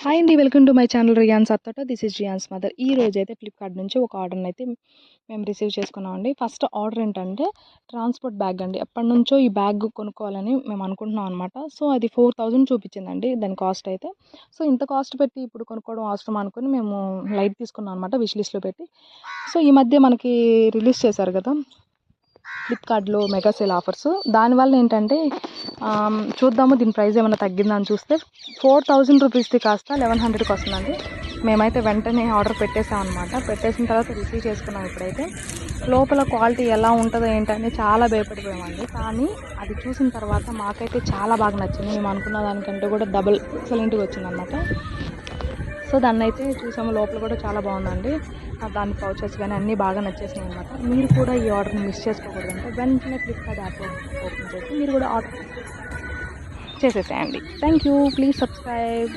Hi అండి. Welcome to my channel Riyan's Attota. This is Riyan's mother. ఈ రోజైతే ఫ్లిప్‌కార్ట్ నుంచి ఒక ఆర్డర్‌ని అయితే మేము రిసీవ్ చేసుకున్నామండి. ఫస్ట్ ఆర్డర్ ఏంటంటే ట్రాన్స్‌పోర్ట్ బ్యాగ్ అండి. ఎప్పటినుంచో ఈ బ్యాగ్ కొనుక్కోవాలని మేము అనుకుంటున్నాం అనమాట. సో అది 4000 చూపించిందండి దాని కాస్ట్ అయితే. సో ఇంత కాస్ట్ పెట్టి ఇప్పుడు కొనుక్కోవడం అవసరమా అనుకుని మేము లైట్ తీసుకున్నాం అనమాట విష్ లిస్ట్‌లో పెట్టి. సో ఈ మధ్య మనకి రిలీజ్ చేశారు కదా ఫ్లిప్‌కార్ట్‌లో మెగా సేల్ ఆఫర్స్. దానివల్ల ఏంటంటే చూద్దాము దీని ప్రైస్ ఏమైనా తగ్గిందా అని చూస్తే 4000 రూపీస్ది కాస్త 1100కి వస్తుందండి. మేమైతే వెంటనే ఆర్డర్ పెట్టేసామన్నమాట. పెట్టేసిన తర్వాత రిసీవ్ చేసుకున్నాం. ఇప్పుడైతే లోపల క్వాలిటీ ఎలా ఉంటుందో ఏంటని చాలా భయపడిపోయామండి. కానీ అది చూసిన తర్వాత మాకైతే చాలా బాగా నచ్చింది. మేము అనుకున్న దానికంటే కూడా డబుల్ ఎక్సలెంట్‌గా వచ్చిందనమాట. సో దాన్నైతే చూసాము. లోపల కూడా చాలా బాగుందండి. దాని పౌచెస్ కానీ అన్నీ బాగా నచ్చేసినాయి అనమాట. మీరు కూడా ఈ ఆర్డర్ని మిస్ చేసుకోకూడదంటే వెంటనే ఫ్లిప్‌కార్ట్ యాప్ ఓపెన్ చేసి మీరు కూడా ఆర్డర్ చేసేసేయండి. Thank you. Please subscribe.